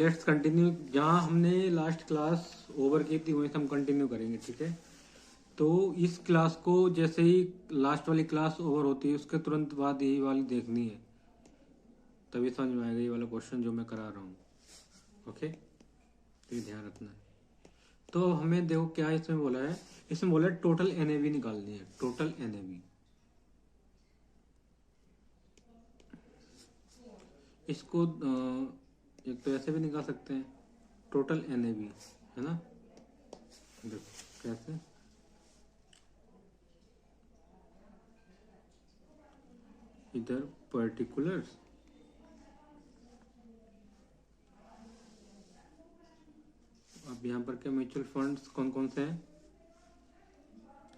Let's continue. जहाँ हमने last class over की थी वहीं से हम कंटिन्यू करेंगे, ठीक है। तो इस क्लास को जैसे ही लास्ट वाली क्लास ओवर होती है उसके तुरंत बाद यही वाली देखनी है, तभी समझ में आएगा ये वाला क्वेश्चन जो मैं करा रहा हूँ। ओके, तो ये ध्यान रखना है। तो हमें देखो क्या इसमें बोला है, इसमें बोला है टोटल एनएवी निकालनी है, टोटल एनएवी। इसको एक तो ऐसे भी निकाल सकते हैं, टोटल एनएवी, है ना। देखो कैसे, इधर पर्टिकुलर्स, अब यहाँ पर क्या म्यूचुअल फंड्स कौन कौन से हैं,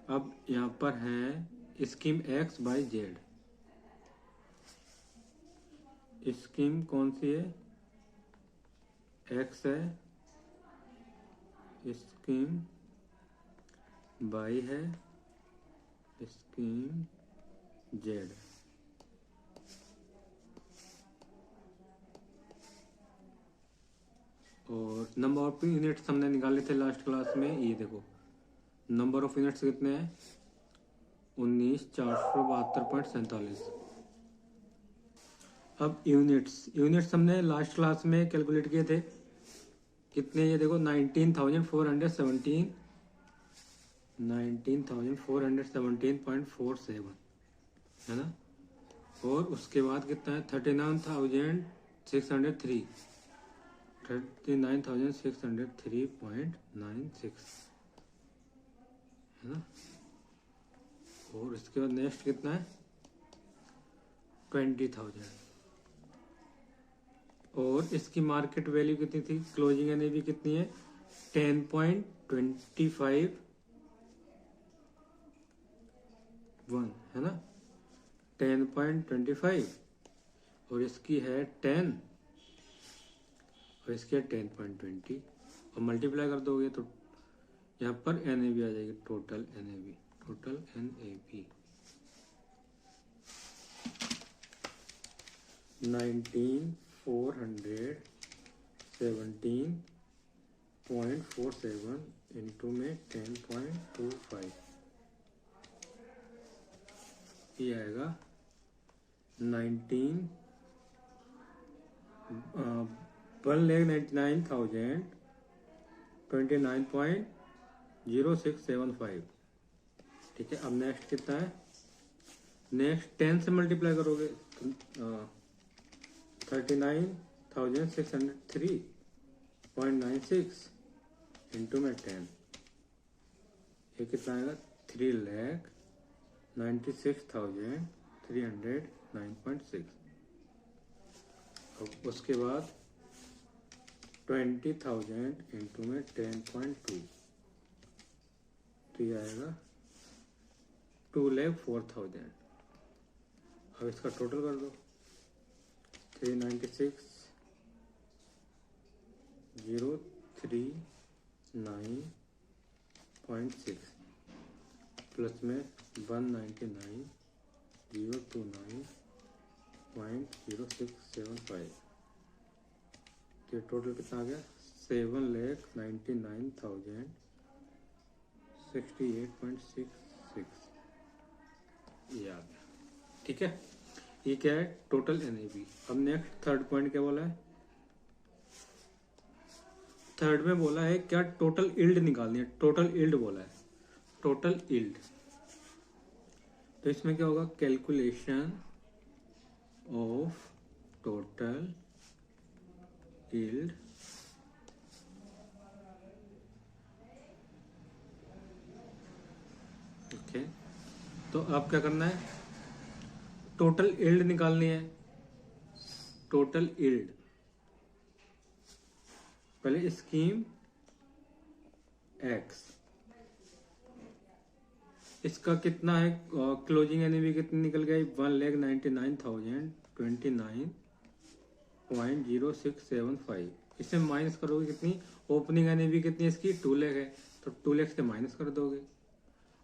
अब यहाँ पर है scheme x by Z. Scheme कौन सी है, एक्स है, स्कीम बाई है, स्कीम जेड। और नंबर ऑफ यूनिट्स हमने निकाले थे लास्ट क्लास में, ये देखो नंबर ऑफ यूनिट्स कितने हैं, 19,472.47। अब यूनिट्स हमने लास्ट क्लास में कैलकुलेट किए थे कितने, ये देखो 19,417.47 है ना। और उसके बाद कितना है 39,603.96 है ना। और इसके बाद नेक्स्ट कितना है 20,000। और इसकी मार्केट वैल्यू कितनी थी, क्लोजिंग एनएवी कितनी है 10.25 है ना, 10.25। और इसकी है 10 और इसकी है 10.20 और मल्टीप्लाई कर दोगे तो यहाँ पर एनएवी आ जाएगी, total NAV, total NAV 19,417.47 into में 10.25, ये आएगा 1,99,029.0675, ठीक है। अब नेक्स्ट कितना है, नेक्स्ट 10 से मल्टीप्लाई करोगे तो 39,603.96 इंटू में 10, ये कितना आएगा 3,96,309.6। अब उसके बाद 20,000 इंटू में 10.2, तो ये आएगा 2,04,000। अब इसका टोटल कर दो 396,039.6 प्लस में 199,029.0675, तो टोटल कितना आ गया 7,99,068.66, ये आ गया, ठीक है। ये क्या है टोटल एनएवी। अब नेक्स्ट थर्ड पॉइंट क्या बोला है, थर्ड में बोला है क्या टोटल इल्ड निकालनी है, टोटल इल्ड बोला है, टोटल इल्ड। तो इसमें क्या होगा calculation of total yield okay. तो अब क्या करना है, टोटल इल्ड निकालनी है, टोटल इल्ड। पहले स्कीम एक्स, इसका कितना है क्लोजिंग एनएवी कितनी निकल गई 1,99,029.0675। इसमें माइनस करोगे कितनी, ओपनिंग एनएवी कितनी है इसकी 2 लाख है, तो 2 लाख से माइनस कर दोगे।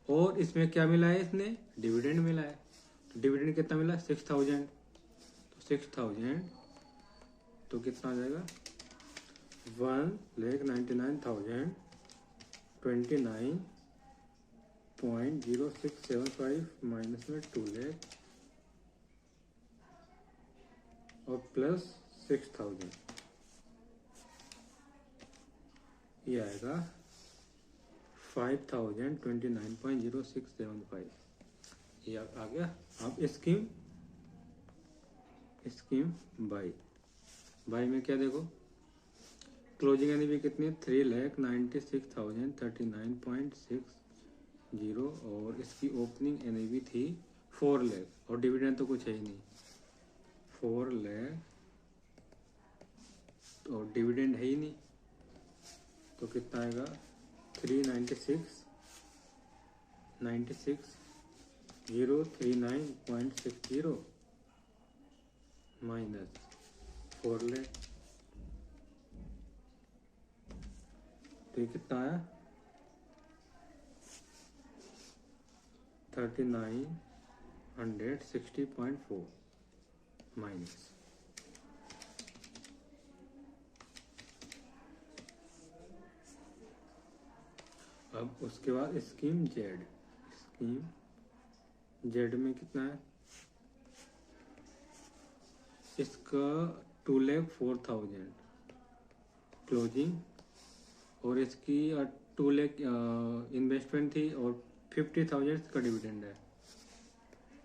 और इसमें क्या मिला है, इसने डिविडेंड मिला है, तो डिविडेंड कितना मिला 6,000, तो 6,000 तो कितना आ जाएगा 1,99,29.0675 माइनस में 2 लाख और प्लस 6,000, ये आएगा 5,029.0675। ये आ गया। अब स्कीम बाई में क्या देखो, क्लोजिंग एनएवी कितनी है 3,96,039.60 और इसकी ओपनिंग एनएवी थी 4 लाख और डिविडेंड तो कुछ है ही नहीं, 4 लाख और डिविडेंड है ही नहीं, तो कितना आएगा 396,039.60 माइनस 4 लाख, तो ये कितना आया 3,960.4 माइनस। अब उसके बाद स्कीम जेड में कितना है, इसका 2,04,000 क्लोजिंग और इसकी 2 लाख इन्वेस्टमेंट थी और 50,000 का डिविडेंड है,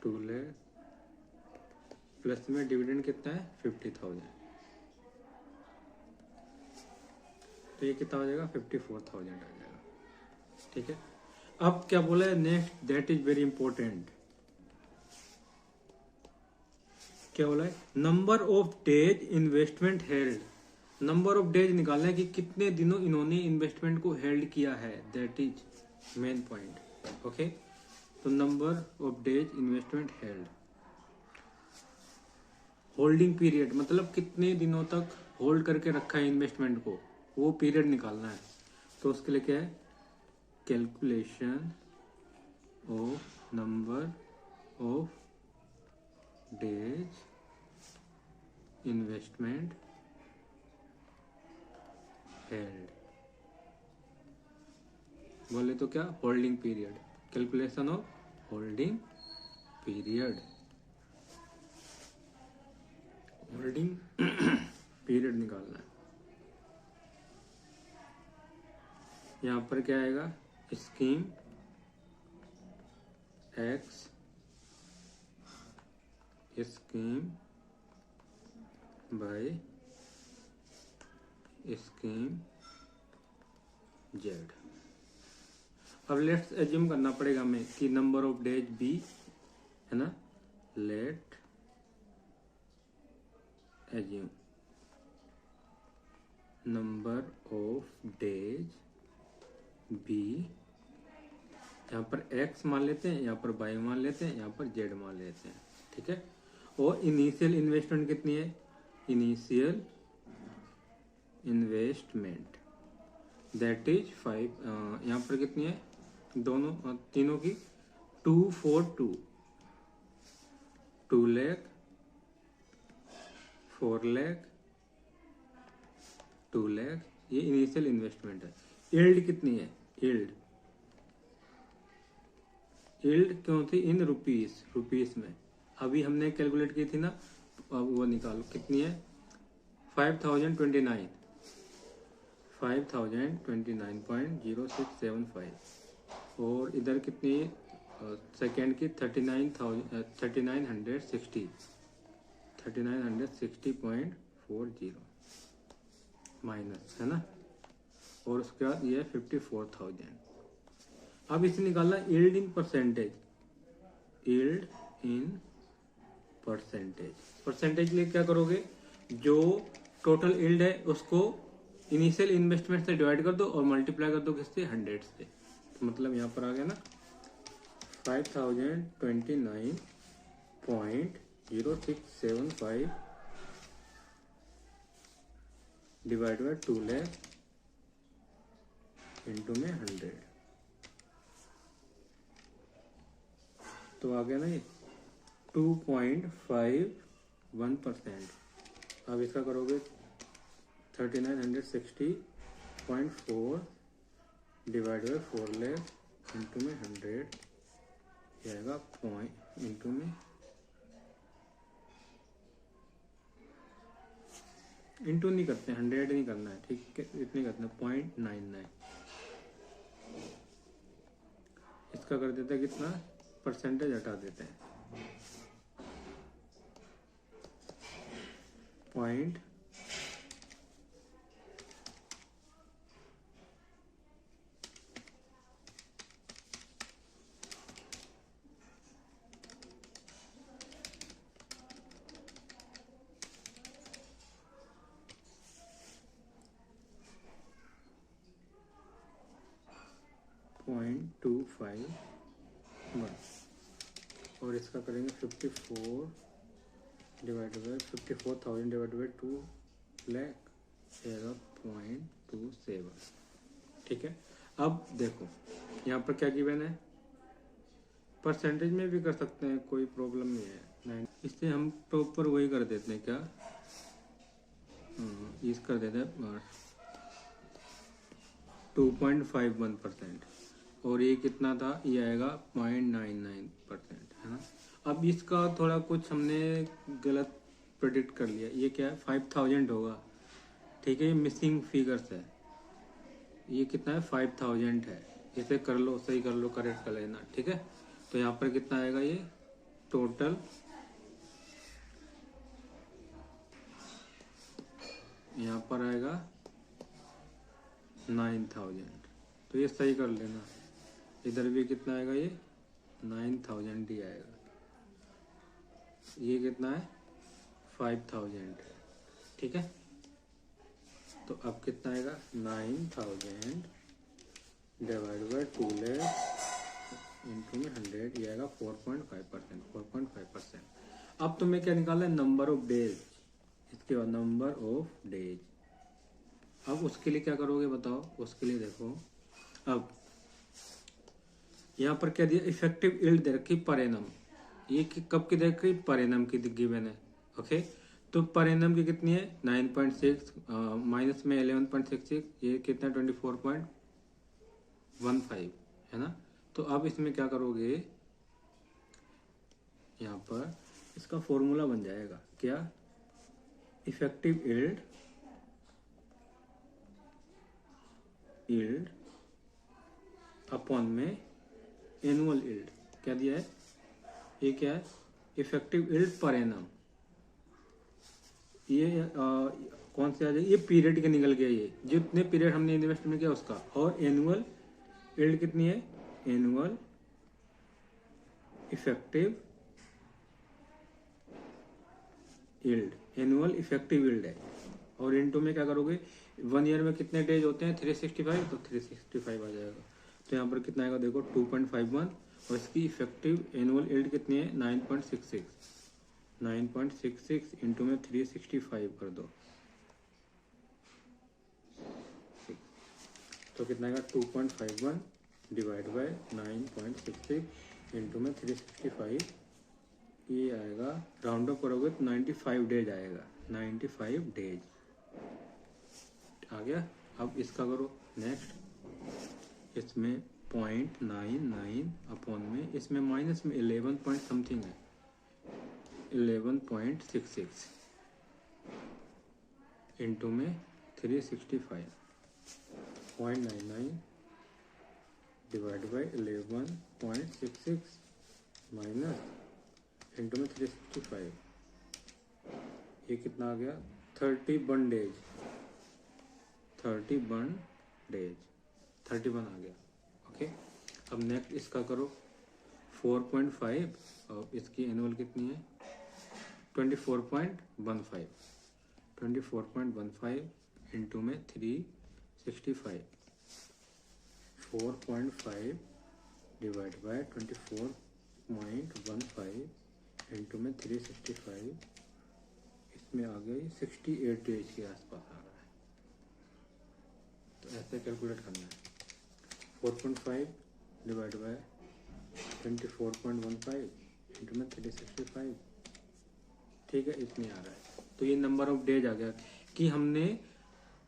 2 लाख प्लस में डिविडेंड कितना है 50,000, तो ये कितना हो जाएगा 54,000 आ जाएगा। ठीक है, अब क्या बोला है next, that is very important, क्या बोला है number of days investment held, number of days निकालना है कि कितने दिनों इन्होंने इन्वेस्टमेंट को हेल्ड किया है, that is main point. Okay, तो number of days investment held, holding period मतलब कितने दिनों तक होल्ड करके रखा है इन्वेस्टमेंट को, वो पीरियड निकालना है। तो उसके लिए क्या है calculation of number of days investment held, बोले तो क्या holding period, calculation of holding period, holding period निकालना है। यहाँ पर क्या आएगा scheme x scheme bye scheme Z. अब लेट्स एज्यूम करना पड़ेगा हमें कि नंबर ऑफ डेज बी है ना, let assume number of days B, यहाँ पर x मान लेते हैं, यहाँ पर y मान लेते हैं, यहाँ पर z मान लेते हैं। ठीक है, और इनिशियल इन्वेस्टमेंट कितनी है, इनिशियल इन्वेस्टमेंट दैट इज 5, यहाँ पर कितनी है दोनों तीनों की 242, 2 लाख 4 लाख 2 लाख, ये इनिशियल इन्वेस्टमेंट है। यील्ड कितनी है, यील्ड क्यों थी इन रुपीस में, अभी हमने कैलकुलेट की थी ना, अब वो निकालो कितनी है 5,029.0675 और इधर कितनी है सेकेंड की 3960.40 माइनस है ना, और उसके बाद ये 54,000। अब इसे निकालना yield in percentage, yield in percentage लिए क्या करोगे, जो टोटल यील्ड है उसको इनिशियल इन्वेस्टमेंट से डिवाइड कर दो और मल्टीप्लाई कर दो किससे 100 से, तो मतलब यहाँ पर आ गया ना 5,029.0675 डिवाइड बाय 2 लाख इंटू में 100, तो आ गया ना ये 2.51%। अब इसका करोगे 3960.4 डिवाइड बाई 4 लाख इंटू में 100 आएगा पॉइंट इंटू में इंटू नहीं करते, 100 नहीं करना है, ठीक है, इतनी करना है 0.99। इसका कर देते हैं कितना, परसेंटेज हटा देते हैं 0.99। और इसका करेंगे 54 divide by 54,000 divide by 2 lakh 0.27। ठीक है, अब देखो यहाँ पर क्या गिवन है, परसेंटेज में भी कर सकते हैं, कोई प्रॉब्लम नहीं है। इससे हम प्रॉपर वही कर देते हैं, क्या इस कर देते हैं 2.51%, और ये कितना था, ये आएगा 0.99%, है ना। अब इसका थोड़ा कुछ हमने गलत प्रेडिक्ट कर लिया, ये क्या है 5000 होगा, ठीक है, ये मिसिंग फिगर्स है, ये कितना है 5000 है, इसे कर लो, सही कर लो, करेक्ट कर लेना, ठीक है। तो यहाँ पर कितना आएगा, ये टोटल यहाँ पर आएगा 9000, तो ये सही कर लेना। इधर भी कितना आएगा, ये 9000 ही आएगा, ये कितना है 5000, ठीक है। तो अब कितना आएगा 9000 डिवाइड बाई 2 लाख इंटू में 100, ये आएगा 4.5%, 4.5%। अब तुम्हें क्या निकालना है, नंबर ऑफ डेज, इसके बाद नंबर ऑफ डेज। अब उसके लिए क्या करोगे बताओ, उसके लिए देखो, अब यहाँ पर क्या दिया, इफेक्टिव यील्ड दे रखी पर एनम, ये कब की दे रखी, पर एनम की गिवन है, ओके। तो पर एनम की कितनी है 9.6 माइनस में 11.66, ये कितना 24.15 है ना। तो अब इसमें क्या करोगे, यहाँ पर इसका फॉर्मूला बन जाएगा क्या, इफेक्टिव यील्ड अपॉन में एनुअल यील्ड, क्या दिया है, ये क्या है इफेक्टिव यील्ड पर एनम, ये कौन से आ जाए, ये पीरियड के निकल गया, ये जितने पीरियड हमने इन्वेस्टमेंट किया उसका, और एनुअल यील्ड कितनी है, annual effective yield, annual effective yield है, और इनटू में क्या करोगे, 1 ईयर में कितने डेज होते हैं 365, तो 365 आ जाएगा। तो यहाँ पर कितना आएगा देखो 2.51, और इसकी इफेक्टिव एनुअल यील्ड कितनी है 9.66, 9.66 इंटू में 365 कर दो, तो कितना आएगा 2.51 डिवाइड बाय 9.66 इंटू में 365, ये आएगा, राउंड अप करोगे तो 95 डेज आएगा, 95 डेज आ गया। अब इसका करो नेक्स्ट, इसमें 0.99 अपॉन में, इसमें माइनस में 11 पॉइंट समथिंग है, 11.66 इंटू में 365, 0.99 डिवाइड बाई 11.66 माइनस इंटू में 365, ये कितना आ गया 31 डेज, 31 डेज, 31 आ गया, ओके। अब नेक्स्ट इसका करो 4.5, और इसकी एनुअल कितनी है 24.15, 24.15 इंटू में 365, 4.5 डिवाइड बाय 24.15 इंटू में 365, इसमें आ गई 68 डेज के आसपास आ रहा है। तो ऐसे कैलकुलेट करना है, 4.5 डिवाइड बाय 24.15 इंटू में 365, ठीक है, इतनी आ रहा है। तो ये नंबर ऑफ डेज आ गया कि हमने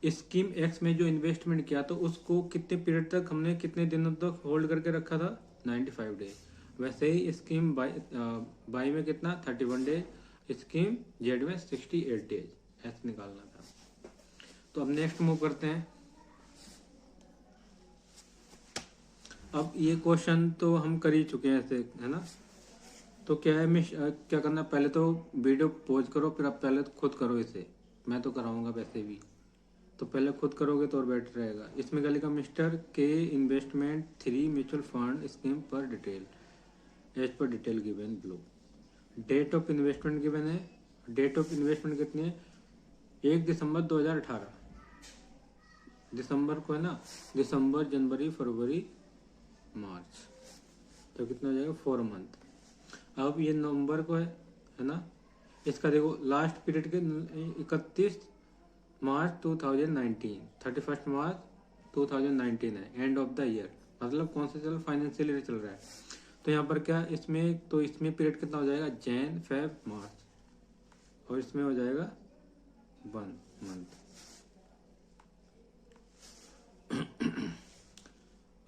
स्कीम एक्स में जो इन्वेस्टमेंट किया तो उसको कितने पीरियड तक हमने कितने दिनों तक होल्ड करके रखा था 95 डे। वैसे ही स्कीम बाई में कितना 31 डे, स्कीम जेड में 68 डेज ऐसे निकालना था। तो अब नेक्स्ट मूव करते हैं। अब ये क्वेश्चन तो हम कर ही चुके हैं ऐसे, है ना। तो क्या है, क्या करना, पहले तो वीडियो पॉज करो, फिर आप पहले तो खुद करो इसे, मैं तो कराऊंगा वैसे भी, तो पहले खुद करोगे तो और बेटर रहेगा। इसमें क्या लिखा, मिस्टर के इन्वेस्टमेंट 3 म्यूचुअल फंड स्कीम पर detail as per detail given below. Date of investment given है, डेट ऑफ इन्वेस्टमेंट कितनी है 1 दिसंबर 2018, दिसंबर को है ना, दिसंबर जनवरी फरवरी मार्च, तो कितना हो जाएगा 4 मंथ। अब ये नवंबर को है ना, इसका देखो लास्ट पीरियड के 31 मार्च 2019, 31 मार्च 2019 है, एंड ऑफ द ईयर, मतलब कौन सा चल फाइनेंशियल ईयर चल रहा है। तो यहाँ पर क्या इसमें, तो इसमें पीरियड कितना हो जाएगा जैन फेब मार्च, और इसमें हो जाएगा 1 मंथ।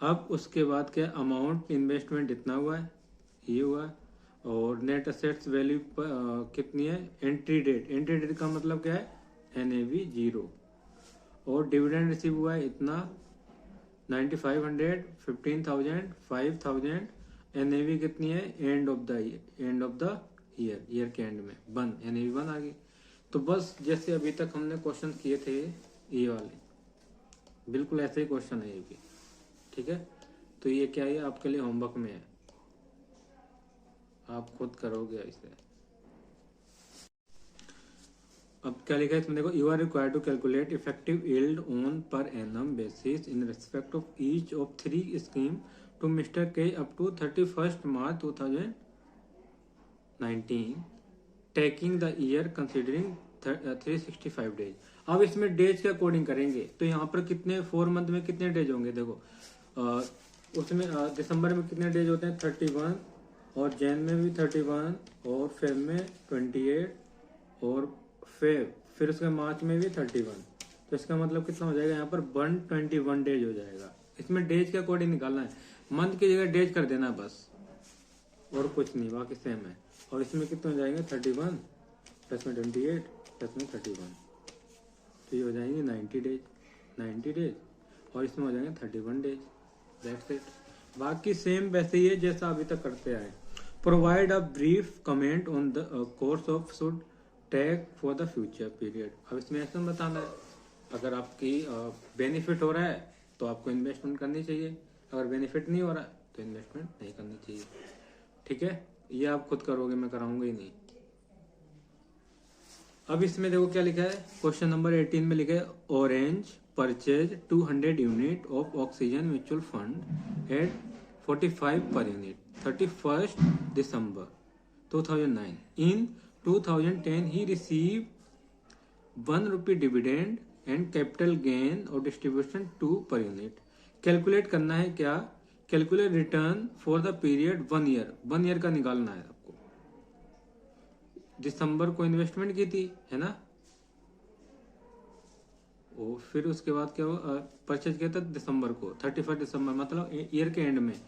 अब उसके बाद क्या, अमाउंट इन्वेस्टमेंट इतना हुआ है, ये हुआ, और नेट असेट्स वैल्यू कितनी है, एंट्री डेट, एंट्री डेट का मतलब क्या है NAV 0, और डिविडेंड रिसीव हुआ है इतना 9500, 15,000, 5,000, NAV कितनी है end of the year, year के एंड में 1, NAV 1 आ गई। तो बस जैसे अभी तक हमने क्वेश्चन किए थे ये वाले, बिल्कुल ऐसे ही क्वेश्चन है ये भी, ठीक है। तो ये क्या है आपके लिए होमवर्क में है, आप खुद करोगे इसे। अब क्या लिखा है इसमें देखो, you are required to calculate effective yield on per annum basis in respect of each of 3 scheme to mister K up to 31 March 2019 taking the year considering 365 days. अब इसमें डेज के अकॉर्डिंग करेंगे, तो यहाँ पर कितने 4 मंथ में कितने डेज होंगे देखो, उसमें दिसंबर में कितने डेज होते हैं 31, और जैन में भी 31, और फेब में 28, और फिर उसके मार्च में भी 31, तो इसका मतलब कितना हो जाएगा यहाँ पर 121 डेज हो जाएगा। इसमें डेज के अकॉर्डिंग निकालना है, मंथ की जगह डेज कर देना बस, और कुछ नहीं, बाकी सेम है। और इसमें कितने हो जाएंगे 31 प्लस में 28 प्लस में 31, तो ये हो जाएंगे 90 डेज, और इसमें हो जाएंगे 31 डेज, दैट्स इट। बाकी सेम वैसे ही है जैसा अभी तक करते आए। Provide a brief comment on the course of should take for the future period. अब इसमें ऐसा बताना है, अगर आपकी बेनिफिट हो रहा है तो आपको इन्वेस्टमेंट करनी चाहिए, अगर बेनिफिट नहीं हो रहा है तो इन्वेस्टमेंट नहीं करनी चाहिए, ठीक है। ये आप खुद करोगे, मैं कराऊंगा ही नहीं। अब इसमें देखो क्या लिखा है, क्वेश्चन नंबर 18 में लिखा है, orange purchase 200 unit of oxygen mutual fund eight 45 per unit 31 December 2009 in 2010 he received ₹1 dividend and capital gain और डिस्ट्रीब्यूशन 2 पर यूनिट। कैलकुलेट करना है क्या, calculate return for the period 1 year, 1 year का निकालना है आपको। दिसंबर को इन्वेस्टमेंट की थी, है ना, और फिर उसके बाद क्या हुआ, परचेज किया था दिसंबर को 31 दिसंबर, मतलब ईयर के एंड में।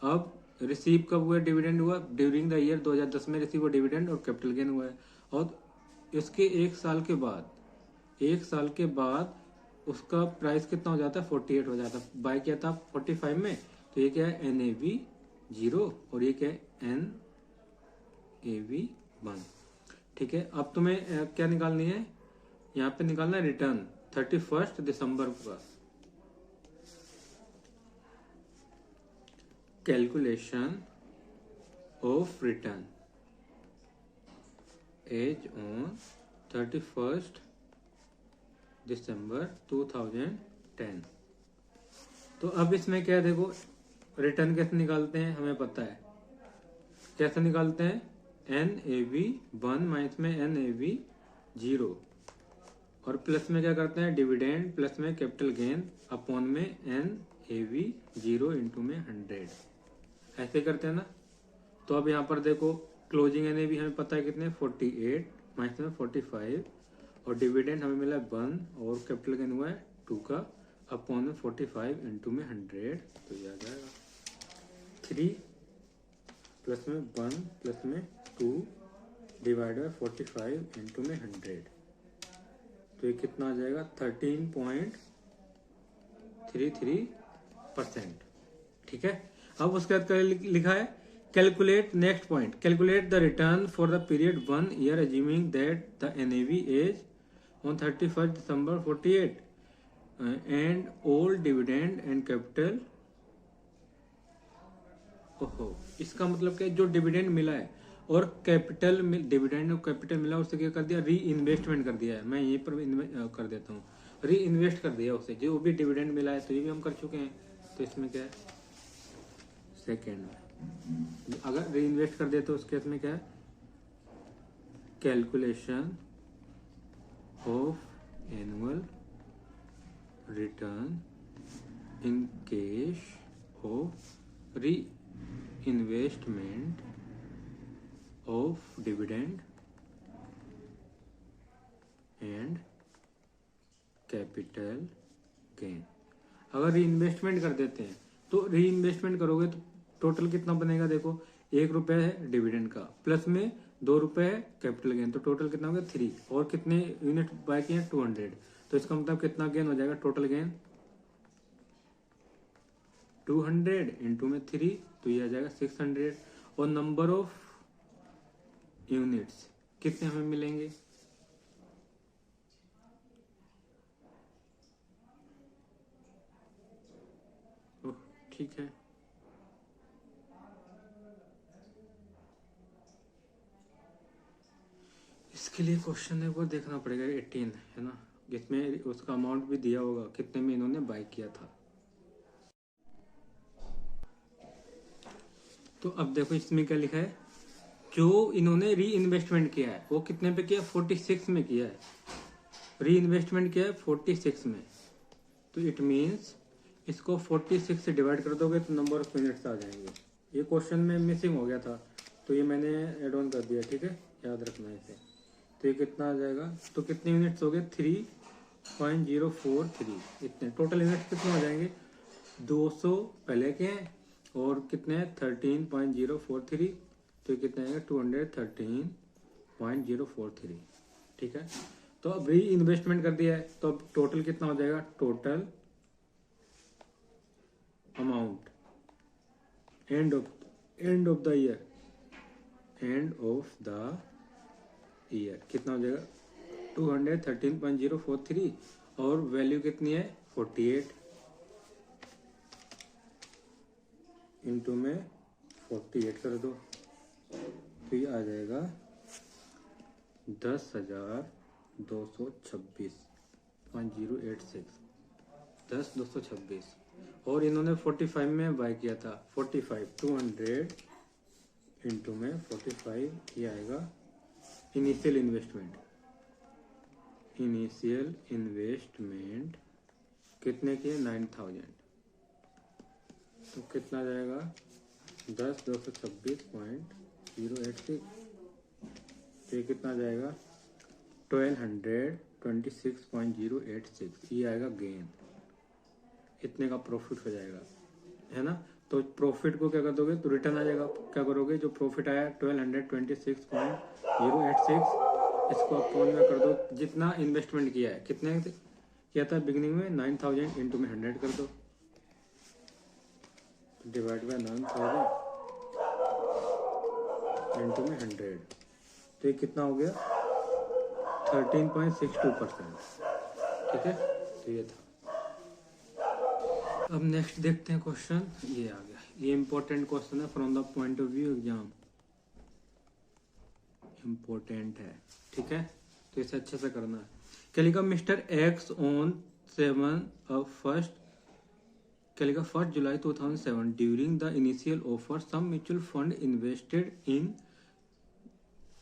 अब रिसीव कब हुआ, डिविडेंड हुआ ड्यूरिंग द ईयर 2010 में रिसीव हुआ डिविडेंड और कैपिटल गेन हुआ है, और इसके 1 साल के बाद उसका प्राइस कितना हो जाता है 48 हो जाता है, बाय किया था 45 में, तो ये क्या है NAV 0 और ये क्या है NAV 1, ठीक है। अब तुम्हें क्या निकालनी है, यहाँ पे निकालना है रिटर्न 31 दिसंबर का। Calculation of return as on 31 December 2010। तो अब इसमें क्या देखो, रिटर्न कैसे निकालते हैं हमें पता है, कैसे निकालते हैं NAV 1 माइनस में NAV 0, और प्लस में क्या करते हैं डिविडेंड प्लस में कैपिटल गेन अपॉन में NAV 0 इंटू में 100, ऐसे करते हैं ना। तो अब यहाँ पर देखो क्लोजिंग NAV हमें पता है कितने 48 माइनस में 45, और डिविडेंड हमें मिला 1 और कैपिटल गेन हुआ है 2 का अपॉन में 45 इंटू में 100, तो ये आ जाएगा 3 प्लस में 1 प्लस में 2 डिवाइड बाई 45 इंटू में 100, तो ये कितना आ जाएगा 13.33%। ठीक है, अब उसके बाद लिखा है calculate next point, calculate the return for the period 1 year assuming that the NAV is on 31 December 48 and all dividend and capital. ओहो, इसका मतलब क्या, जो डिविडेंड मिला है और कैपिटल डिविडेंड और कैपिटल मिला उससे क्या कर दिया, री इन्वेस्टमेंट कर दिया है। मैं यहीं पर कर देता हूँ, री इन्वेस्ट कर दिया उससे, जो भी डिविडेंड मिला है, तो ये भी हम कर चुके हैं। तो इसमें क्या है, सेकेंड में अगर री इन्वेस्ट कर दे तो उस केस में क्या है, calculation of annual return in case of री investment of dividend and capital gain. अगर री इन्वेस्टमेंट कर देते हैं तो री इन्वेस्टमेंट करोगे तो टोटल कितना बनेगा, देखो 1 रुपये है डिविडेंड का, प्लस में 2 रुपये है कैपिटल गेन, तो टोटल कितना हो गया 3, और कितने यूनिट बाय किए हैं 200, तो इसका मतलब कितना गेन हो जाएगा, टोटल गेन 200 इंटू में 3, तो ये आ जाएगा 600। और नंबर ऑफ यूनिट्स कितने हमें मिलेंगे, ठीक है, इसके लिए क्वेश्चन है वो देखना पड़ेगा 18 है ना, इसमें उसका अमाउंट भी दिया होगा कितने में इन्होंने बाय किया था। तो अब देखो इसमें क्या लिखा है, जो इन्होंने री इन्वेस्टमेंट किया है वो कितने पे किया, 46 में किया है, री इन्वेस्टमेंट किया है 46 में, तो इट मीन्स इसको 46 से डिवाइड कर दोगे तो नंबर ऑफ यूनिट्स आ जाएंगे। ये क्वेश्चन में मिसिंग हो गया था तो ये मैंने एड ऑन कर दिया, ठीक है, याद रखना इसे। तो ये कितना आ जाएगा, तो कितने यूनिट्स हो गए 3.043, इतने टोटल यूनिट्स कितने हो जाएंगे, 200 पहले के हैं और कितने हैं 13.043, तो ये कितने आएगा 213.043। ठीक है, तो अब री इन्वेस्टमेंट कर दिया है तो अब टोटल कितना हो जाएगा, total amount end of the year कितना हो जाएगा 213.043 और वैल्यू कितनी है 48 इंटू में 48 कर दो तो ये आ जाएगा 10,226.086, 10,226। और इन्होंने 45 में बाय किया था, 45 200 इंटू में 45, ये आएगा इनिशियल इन्वेस्टमेंट कितने की है 9,000, तो कितना जाएगा 10,226.086, तो ये कितना जाएगा 1,226.086, ये आएगा गेन, इतने का प्रॉफिट हो जाएगा, है ना। तो प्रॉफिट को क्या कर दोगे तो रिटर्न आ जाएगा, क्या करोगे जो प्रॉफिट आया 1,226.086 इसको अपॉन में कर दो जितना इन्वेस्टमेंट किया है, कितने किया था बिगिनिंग में 9,000 इंटू में 100 कर दो, डिवाइड बाय 9,000 इंटू में 100, तो ये कितना हो गया 13.62%। ठीक है, तो ये था। अब नेक्स्ट देखते हैं क्वेश्चन, ये आ गया, ये इंपॉर्टेंट क्वेश्चन है from the point of view exam, important है, ठीक है, तो इसे अच्छे से करना है। क्या लिखा, mister X on 1 July 2007 during the initial offer some mutual fund invested in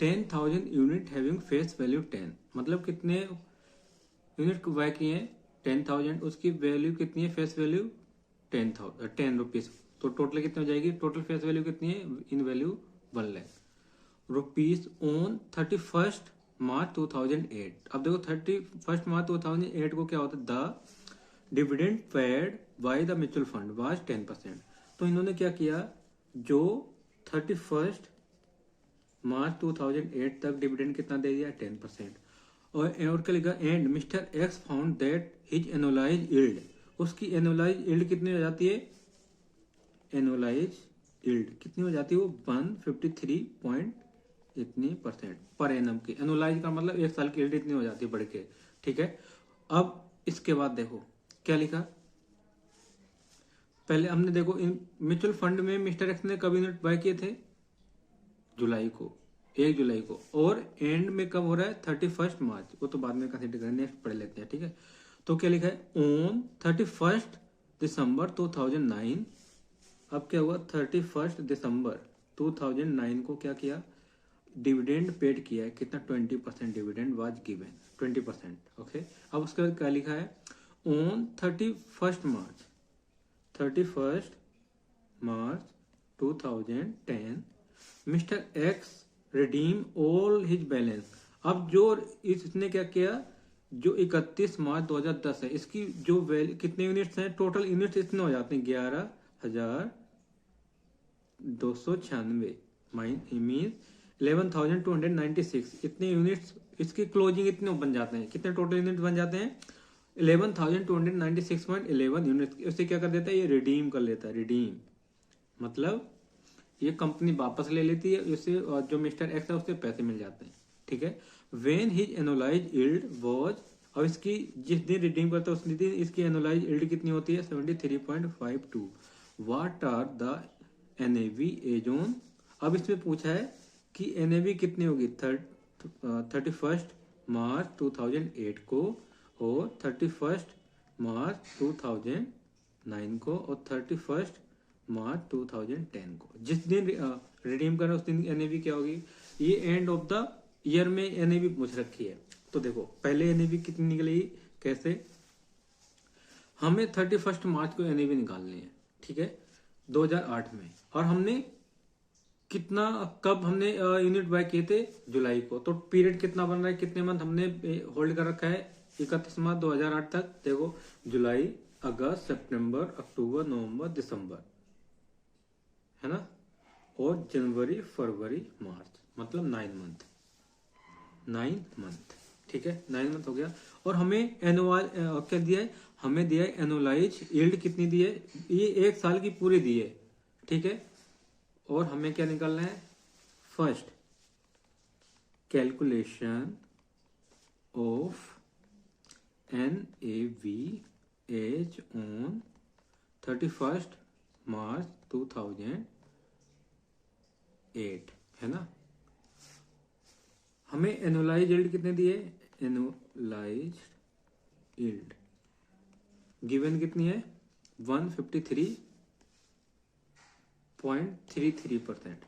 10,000 unit having face value 10, मतलब कितने यूनिट बाय किए हैं 10,000, उसकी वैल्यू कितनी है फेस वैल्यू 10 रुपीज, तो टोटल कितनी हो जाएगी, टोटल फेस वैल्यू कितनी है इन value 1 lakh rupees on 31 March 2008। अब देखो 31 मार्च 2008 को क्या होता है, the dividend paid by the mutual fund was 10%। तो इन्होंने क्या किया, जो 31 मार्च 2008 तक डिविडेंड कितना दे दिया, 10%। और क्या लिखा, and mister x found that his annualise yield, उसकी एनुअलाइज यील्ड कितनी हो जाती है, एनुअलाइज यील्ड कितनी हो जाती है, वो 153 पॉइंट इतनी परसेंट पर एनम की। एनुअलाइज का मतलब एक साल की यील्ड इतनी हो जाती है बढ़ के, ठीक है। अब इसके बाद देखो क्या लिखा, पहले हमने देखो इन म्यूचुअल फंड में मिस्टर एक्स ने कब यूनिट बाय किए थे, जुलाई को, 1 जुलाई को, और एंड में कब हो रहा है, 31 मार्च, वो तो बाद में कंसिडर करें, नेक्स्ट पढ़ लेते हैं, ठीक है। तो क्या लिखा है, ऑन 31 दिसंबर 2009। अब क्या हुआ, 31 दिसंबर 2009 को क्या किया, डिविडेंड पेड किया है, कितना, 20% डिविडेंड वाज गिवन, 20%, ओके। अब उसके बाद क्या लिखा है, on 31 March 2010 mister x redeem all his balance. अब जो इसने क्या किया, जो 31 मार्च 2010 है, इसकी जो वैल्यू, कितने यूनिट्स हैं, टोटल यूनिट्स इतने हो जाते हैं 11,296 मीन 11,296, इतने यूनिट्स, इसकी क्लोजिंग इतने बन जाते हैं, कितने टोटल यूनिट बन जाते हैं, 11,296.11 यूनिट। उसे क्या कर देता है, ये रिडीम कर लेता है, रिडीम मतलब ये कंपनी वापस ले लेती है उसे, और जो मिस्टर एक्स है उससे पैसे मिल जाते हैं, ठीक है। When his annualise yield was, अब इसकी जिस दिन रिडीम करता है उस दिन इसकी एनुअलाइज यील्ड कितनी होती है, 73.52। What are the NAV as on, अब इसमें पूछा है कि एनएवी कितनी होगी, 31 मार्च 2008 को, और 31 मार्च 2009 को, और 31 मार्च 2010 को। जिस दिन रिडीम करना उस दिन एनएवी क्या होगी, ये एंड ऑफ द ईयर में एनएवी पूछ रखी है। तो देखो पहले एनएवी कितनी निकलेगी, कैसे, हमें 31 मार्च को एनएवी निकालनी है, ठीक है, 2008 में, और हमने कितना, कब हमने यूनिट बाय किए थे, जुलाई को। तो पीरियड कितना बन रहा है, कितने मंथ हमने होल्ड कर रखा है, 31 मार्च 2008 तक। देखो जुलाई, अगस्त, सितंबर, अक्टूबर, नवंबर, दिसंबर, है ना, और जनवरी, फरवरी, मार्च, मतलब 9 मंथ, ठीक है, 9 मंथ हो गया। और हमें एनुअल क्या दिया है, हमें दिया है एनुअलाइज यील्ड कितनी दी है, ये एक साल की पूरी दी है, ठीक है। और हमें क्या निकालना है, first calculation of NAV as on 31 March 2008, है ना। हमें एनुअलाइज यील्ड कितने दिए, एनुअलाइज यील्ड गिवन कितनी है, 153.33%।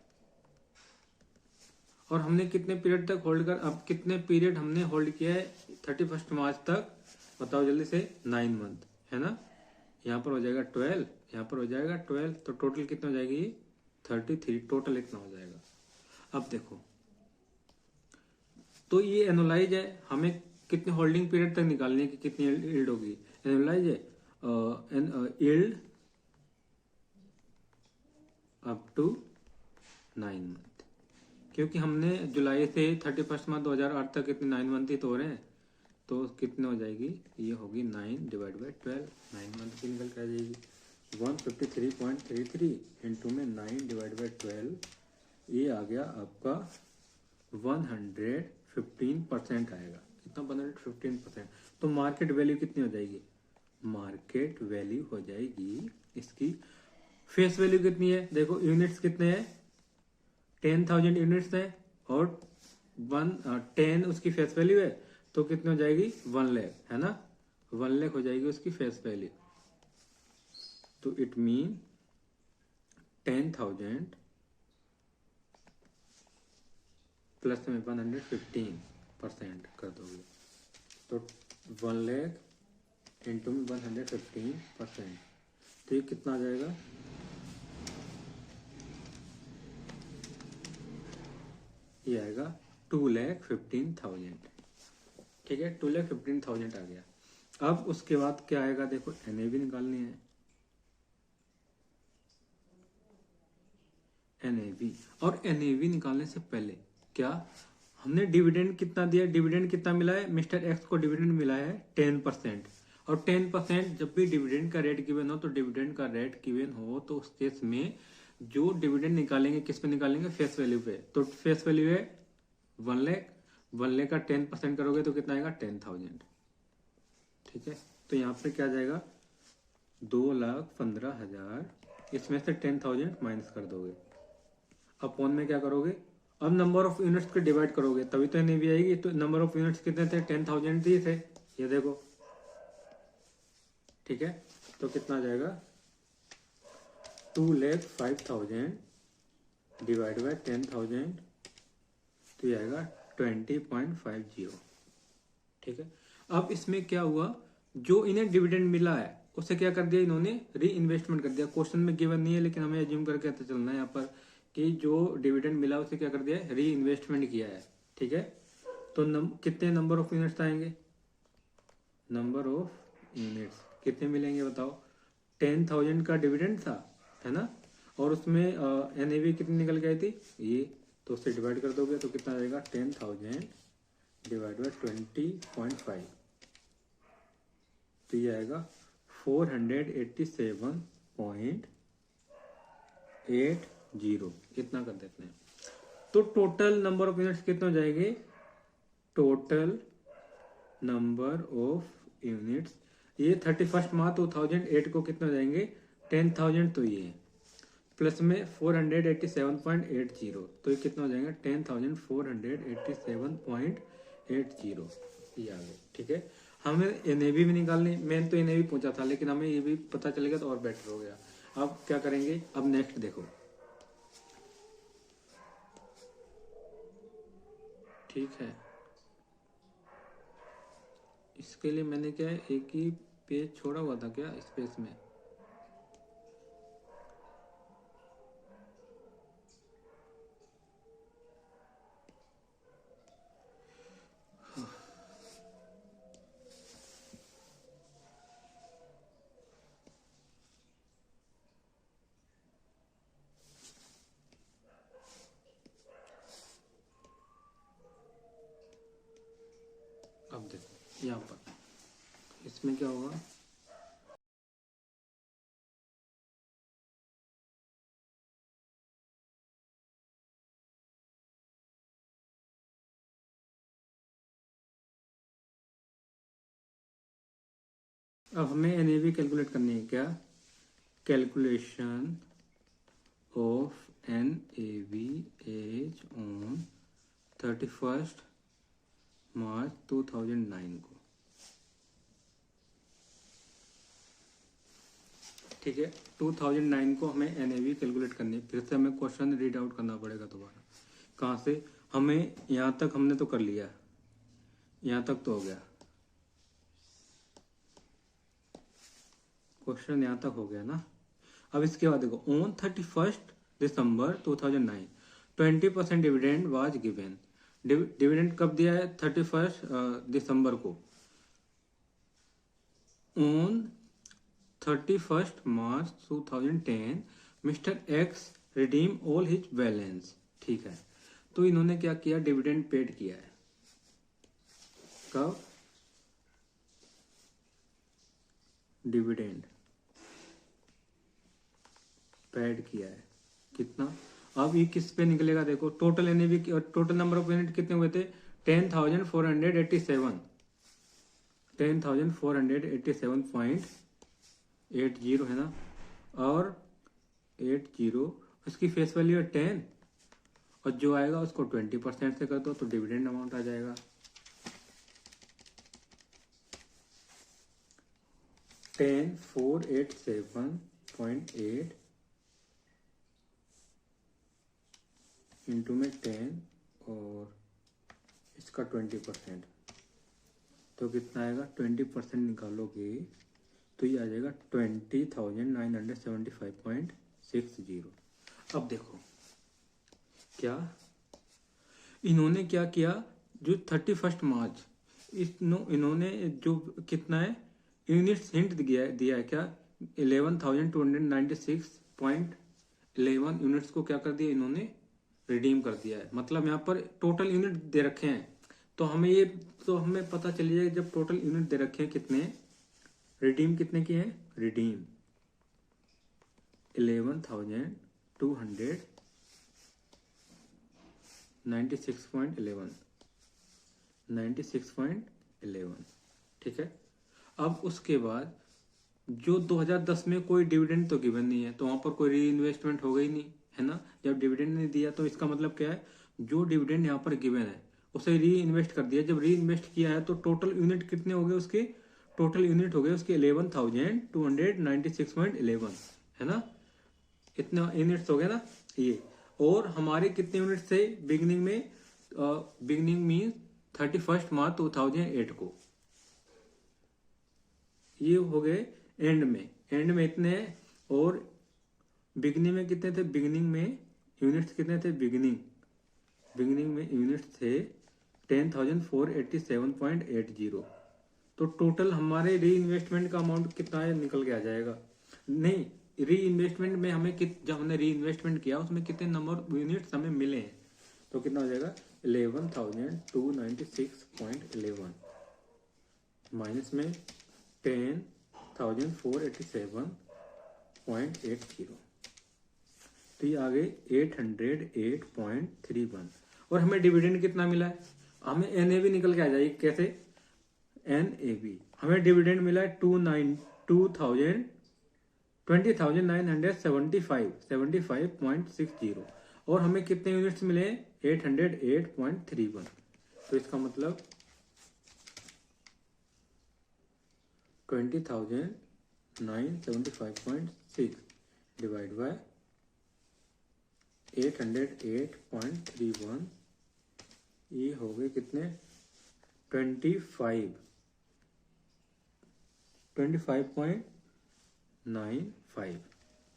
और हमने कितने पीरियड तक होल्ड कर, अब कितने पीरियड हमने होल्ड किया है 31 मार्च तक, बताओ जल्दी से, 9 मंथ, है ना। यहाँ पर हो जाएगा 12, यहाँ पर हो जाएगा 12, तो टोटल कितना हो जाएगी, 33, टोटल इतना हो जाएगा। अब देखो, तो ये एनुअलाइज है, हमें कितने होल्डिंग पीरियड तक निकालनी है कि कितनी यील्ड होगी, एनुअलाइज है, यील्ड अप टू 9 मंथ, क्योंकि हमने जुलाई से 31 मार्च 2008 तक कितने 9 मंथ ही तो हो रहे हैं, तो कितने हो जाएगी, ये होगी 9 डिवाइड बाई 12, 9 मंथ की निकल कर आ जाएगी, 153.33 इंटू में 9 डिवाइड बाई 12, ये आ गया आपका 115% आएगा, कितना, 115%। तो मार्केट वैल्यू कितनी हो जाएगी, मार्केट वैल्यू हो जाएगी इसकी, फेस वैल्यू कितनी है, देखो यूनिट्स कितने हैं, 10,000 यूनिट्स है, और 10 उसकी फेस वैल्यू है, तो कितनी हो जाएगी, 1 लाख, है ना, 1 लाख हो जाएगी उसकी फेस वैल्यू। तो इट मीन 10,000 प्लस में 115% कर दोगे, तो 1 लाख इंटू में 115%, तो ये कितना आ जाएगा, ये आएगा 2,15,000। ठीक है, 2,15,000 आ गया। अब उसके बाद क्या आएगा, देखो एनएवी निकालनी है। एनएवी, और एनएवी निकालने से पहले क्या हमने डिविडेंड कितना दिया, डिविडेंड कितना मिला है, मिस्टर एक्स को डिविडेंड मिला है 10%। और 10% जब भी डिविडेंड का रेट गिवन हो, तो डिविडेंड का रेट गिवन हो तो उस केस में जो डिविडेंड निकालेंगे किस पे निकालेंगे, फेस वैल्यू पे। तो फेस वैल्यू है 1 लाख, 1 लाख का 10% करोगे तो कितना आएगा, 10,000। ठीक है, तो यहाँ पे क्या जाएगा, 2,15,000, इसमें से 10,000 माइनस कर दोगे। अपॉन में क्या करोगे, अब नंबर ऑफ यूनिट्स को डिवाइड करोगे तभी तो एनएवी आएगी। तो नंबर ऑफ यूनिट्स कितने थे, 10,000 दिए थे, ये देखो। ठीक है, तो कितना आ जाएगा, 2,05,000 डिवाइड बाय 10,000, तो ये आएगा 20.50। ठीक है, अब इसमें क्या हुआ, जो इन्हें डिविडेंड मिला है उसे क्या कर दिया इन्होंने, री इन्वेस्टमेंट कर दिया। क्वेश्चन में गिवन नहीं है लेकिन हमें एज्यूम करके चलना है यहाँ पर कि जो डिविडेंड मिला उसे क्या कर दिया है, री इन्वेस्टमेंट किया है। ठीक है, तो कितने नंबर ऑफ यूनिट्स आएंगे, नंबर ऑफ यूनिट्स कितने मिलेंगे बताओ, 10,000 का डिविडेंड था, है ना, और उसमें एनएवी कितनी निकल के आई थी ये, तो उससे डिवाइड कर दोगे तो कितना आएगा, 10,000 डिवाइड बाय 20.5, तो ये आएगा 487.80, इतना कर देते हैं। तो टोटल नंबर ऑफ यूनिट्स कितने हो जाएंगे, टोटल नंबर ऑफ यूनिट्स, ये 31 मार्च 2008 को कितने हो जाएंगे, 10,000, तो ये प्लस में 487.80, तो ये कितना हो जाएगा, 10,487.80, ये आ गए। ठीक है, हमें एनएवी भी निकालनी, मैंने तो एनएवी पूछा था लेकिन हमें ये भी पता चलेगा तो और बेटर हो गया। अब क्या करेंगे, अब नेक्स्ट देखो। ठीक है, इसके लिए मैंने क्या है, एक ही पेज छोड़ा हुआ था क्या स्पेस में, अब देखो यहाँ पर इसमें क्या होगा, अब हमें एनएवी कैलकुलेट करनी है। क्या, calculation of NAV as on 31 March 2009 को। ठीक है, 2009 को हमें एनएवी कैलकुलेट करनी है। फिर से हमें क्वेश्चन रीड आउट करना पड़ेगा दोबारा। कहाँ से, हमें यहाँ तक हमने तो कर लिया, यहाँ तक तो हो गया, क्वेश्चन यहाँ तक हो गया ना। अब इसके बाद देखो, on 31 December 2009 20% dividend was given. Dividend कब दिया है, 31 दिसंबर को। On 31 March 2010 mister x redeem all his balance. ठीक है, तो इन्होंने क्या किया, डिविडेंड पेड किया है। कब, डिविडेंड पेड किया है, कितना, अब ये किस पे निकलेगा, देखो total NAV, total number of unit कितने हुए थे, 10,487, 10,487.80 है ना, और 80, उसकी फेस वैल्यू है 10, और जो आएगा उसको 20% से कर दो तो डिविडेंड अमाउंट आ जाएगा 10,487.8 इंटू में 10 और इसका 20%, तो कितना आएगा, 20% निकालोगे तो ये आ जाएगा 20,975.60। अब देखो क्या, इन्होंने क्या किया, जो 31 मार्च इन्होंने जो कितना है यूनिट्स हिंट दिया है क्या, 11,296.11 यूनिट्स को क्या कर दिया इन्होंने, रिडीम कर दिया है। मतलब यहाँ पर टोटल यूनिट दे रखे हैं, तो हमें पता चल जाएगा जब टोटल यूनिट दे रखे हैं कितने, रिडीम कितने की है, रिडीम 11,296.11 ठीक है। अब उसके बाद जो 2010 में कोई डिविडेंड तो गिवन नहीं है, तो वहां पर कोई री इन्वेस्टमेंट हो गई नहीं है ना। जब डिविडेंड नहीं दिया तो इसका मतलब क्या है, जो डिविडेंड यहाँ पर गिवन है उसे री इन्वेस्ट कर दिया। जब री इन्वेस्ट किया है तो टोटल यूनिट कितने हो गए उसके, टोटल यूनिट हो गए उसके 11,296.11 है ना, इतने यूनिट्स हो गए ना ये। और हमारे कितने यूनिट्स थे बिगनिंग में, बिगनिंग मीन 31 मार्च 2008 को, ये हो गए एंड में इतने। और बिगनिंग में कितने थे, बिगनिंग में यूनिट्स कितने थे, बिगनिंग में यूनिट्स थे 10,487.80। तो टोटल हमारे री इन्वेस्टमेंट का अमाउंट कितना है निकल के आ जाएगा। नहीं, री इन्वेस्टमेंट में हमें जब हमने री इन्वेस्टमेंट किया उसमें कितने नंबर यूनिट्स हमें मिले हैं, तो कितना हो जाएगा 11,296.11 माइनस में 10,487.80, तो ये आ गए 808.31। और हमें डिविडेंड कितना मिला है, हमें एनएवी निकल के आ जाएगी कैसे, एनएवी हमें डिविडेंड मिला है 20,975.60 और हमें कितने यूनिट्स मिले 808.31। तो इसका मतलब 20,975.6 डिवाइड बाय 808.31, ये हो गए कितने 25.95।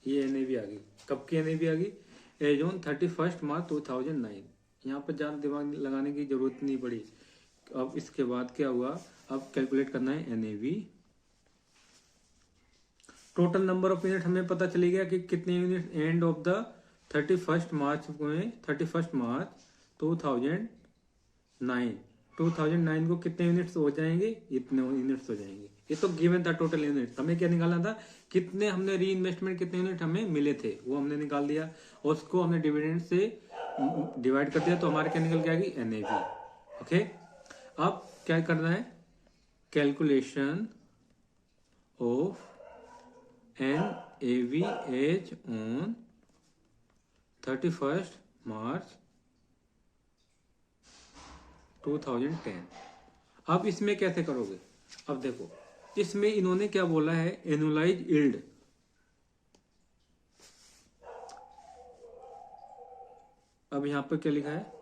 ये एनएवी आ गई। कब की एनएवी आ गई, एज ऑन 31 मार्च 2009। यहाँ पर ज्यादा दिमाग लगाने की जरूरत नहीं पड़ी। अब इसके बाद क्या हुआ, अब कैलकुलेट करना है NAV. Total number of unit हमें पता चली गया कि कितने unit end of the 31 March 2009 को कितने यूनिट्स हो जाएंगे, इतने यूनिट्स हो जाएंगे। ये तो गिवन था टोटल यूनिट, हमें क्या निकालना था, कितने हमने री इन्वेस्टमेंट कितने यूनिट हमें मिले थे वो हमने निकाल दिया, और उसको हमने डिविडेंड से डिवाइड कर दिया, तो हमारे क्या निकल के आ गई एनएवी। ओके, अब क्या करना है, calculation of NAV as on 31 March 2010। अब इसमें कैसे करोगे, अब देखो इसमें इन्होंने क्या बोला है, एनुअलाइज यील्ड। अब यहां पर क्या लिखा है,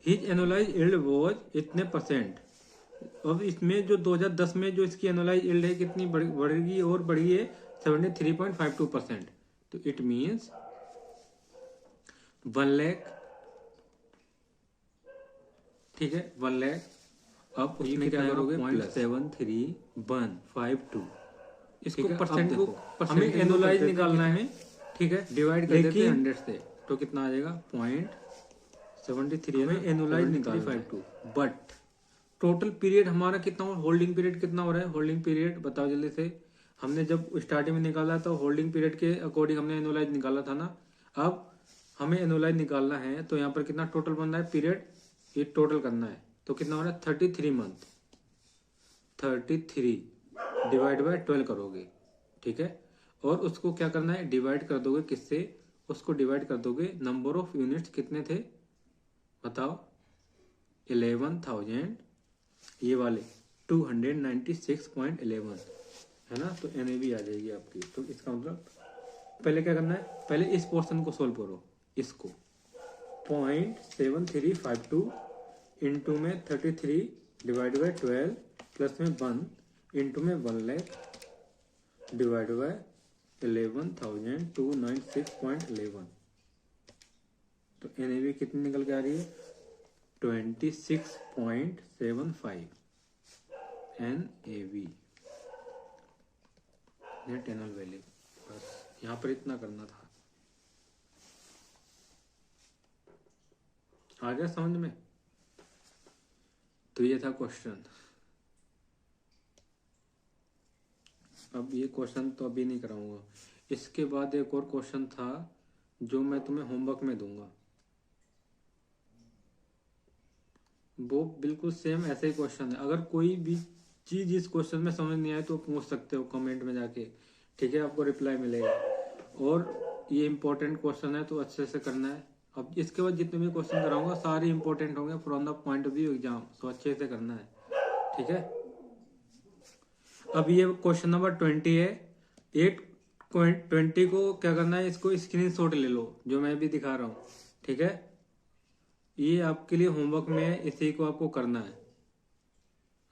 हिज एनुअलाइज यील्ड वॉज इतने परसेंट। अब इसमें जो 2010 में जो इसकी एनुअलाइज यील्ड है कितनी बढ़ेगी, और बढ़ी है 73.52%। तो इट मीन्स 1 लाख, ठीक है 1 लाख। अब उसमें क्या करोगे 0.73152, इसको परसेंट को हमें एनुअलाइज निकालना है, ठीक है, डिवाइड कर देते हैं 100 से, तो कितना आ जाएगा 0.73 हमें एनुअलाइज निकालना है। बट टोटल पीरियड हमारा कितना हो, होल्डिंग पीरियड कितना हो रहा है, होल्डिंग पीरियड बताओ जल्दी से। हमने जब स्टार्टिंग में निकाला तो होल्डिंग पीरियड के अकॉर्डिंग हमने एनुअलाइज निकाला था ना। अब हमें एनुअलाइज निकालना है तो यहाँ पर कितना टोटल बन रहा है पीरियड, ये टोटल करना है, तो कितना हो रहा है 33 मंथ, 33 डिवाइड बाय 12 करोगे, ठीक है। और उसको क्या करना है, डिवाइड कर दोगे किससे, उसको डिवाइड कर दोगे नंबर ऑफ यूनिट्स कितने थे बताओ, 11,000 ये वाले 296.11 है ना। तो एनएवी आ जाएगी आपकी। तो इसका मतलब पहले क्या करना है, पहले इस पोर्शन को सोल्व करो, इसको 0.7352 इंटू में 33 डिवाइड बाय 12 प्लस में 1 इंटू में 1 लाख डिवाइड बाय 11,296.11। तो तो NAV कितनी निकल के आ रही है 26.75 NAV नेट एनुअल वैल्यू। बस यहाँ पर इतना करना था। आ गया समझ में? तो ये था क्वेश्चन। अब ये क्वेश्चन तो अभी नहीं कराऊंगा। इसके बाद एक और क्वेश्चन था जो मैं तुम्हें होमवर्क में दूंगा, वो बिल्कुल सेम ऐसे ही क्वेश्चन है। अगर कोई भी चीज इस क्वेश्चन में समझ नहीं आए तो पूछ सकते हो कमेंट में जाके, ठीक है? आपको रिप्लाई मिलेगा। और ये इंपॉर्टेंट क्वेश्चन है तो अच्छे से करना है। अब इसके बाद जितने भी क्वेश्चन कराऊंगा सारे इंपॉर्टेंट होंगे from the point of view exam, तो अच्छे से करना है, ठीक है? अब ये क्वेश्चन नंबर 20 है। 8.20 को क्या करना है, इसको स्क्रीनशॉट ले लो जो मैं भी दिखा रहा हूँ, ठीक है? ये आपके लिए होमवर्क में है, इसी को आपको करना है।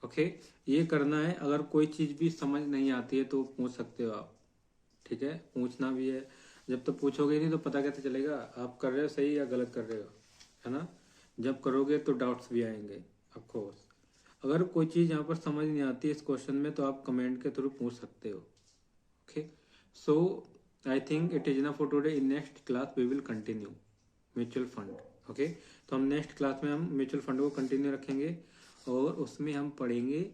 ओके, ये करना है। अगर कोई चीज भी समझ नहीं आती है तो पूछ सकते हो आप, ठीक है? पूछना भी है। जब तक पूछोगे नहीं तो पता कैसे चलेगा आप कर रहे हो सही या गलत कर रहे हो, है ना? जब करोगे तो डाउट्स भी आएंगे ऑफकोर्स। अगर कोई चीज यहाँ पर समझ नहीं आती इस क्वेश्चन में तो आप कमेंट के थ्रू पूछ सकते हो। Okay, so I think it is enough for today. In next class we will continue mutual fund. Okay, तो हम नेक्स्ट क्लास में हम म्यूचुअल फंड को कंटिन्यू रखेंगे और उसमें हम पढ़ेंगे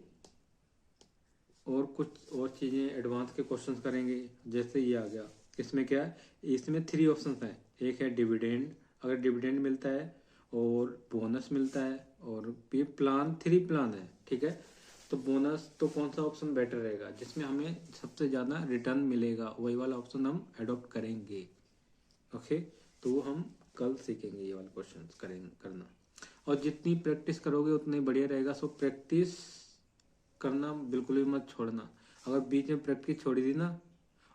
और कुछ और चीज़ें, एडवांस के क्वेश्चंस करेंगे। जैसे ये आ गया, इसमें क्या है, इसमें 3 ऑप्शंस हैं। एक है डिविडेंड, अगर डिविडेंड मिलता है, और बोनस मिलता है, और ये प्लान 3 प्लान है, ठीक है? तो बोनस तो कौन सा ऑप्शन बेटर रहेगा जिसमें हमें सबसे ज़्यादा रिटर्न मिलेगा, वही वाला ऑप्शन हम अडोप्ट करेंगे। ओके, तो वो हम कल सीखेंगे, ये वाला क्वेश्चन करेंगे करना। और जितनी प्रैक्टिस करोगे उतनी बढ़िया रहेगा। सो प्रैक्टिस करना बिल्कुल भी मत छोड़ना। अगर बीच में प्रैक्टिस छोड़ी दी ना,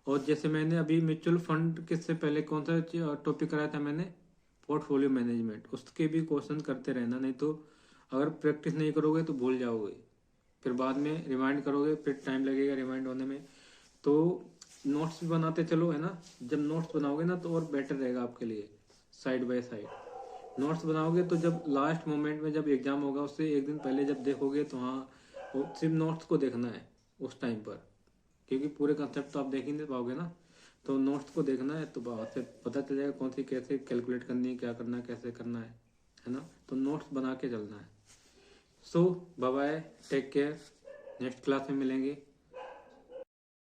और जैसे मैंने अभी म्यूचुअल फंड के से पहले कौन सा टॉपिक कराया था मैंने, पोर्टफोलियो मैनेजमेंट, उसके भी क्वेश्चन करते रहना। नहीं तो अगर प्रैक्टिस नहीं करोगे तो भूल जाओगे, फिर बाद में रिमाइंड करोगे फिर टाइम लगेगा रिमाइंड होने में। तो नोट्स भी बनाते चलो, है ना? जब नोट्स बनाओगे ना तो और बेटर रहेगा आपके लिए, साइड बाय साइड नोट्स बनाओगे तो जब लास्ट मोमेंट में जब एग्जाम होगा उससे एक दिन पहले जब देखोगे तो हाँ, वो सिर्फ नोट्स को देखना है उस टाइम पर, क्योंकि पूरे कंसेप्ट तो आप देख ही नहीं पाओगे ना। तो नोट्स को देखना है तो वहाँ से पता चल जाएगा कौन सी कैसे कैलकुलेट करनी है, क्या करना है, कैसे करना है ना? तो नोट्स बना के चलना है। So bye bye, take care, next class में मिलेंगे।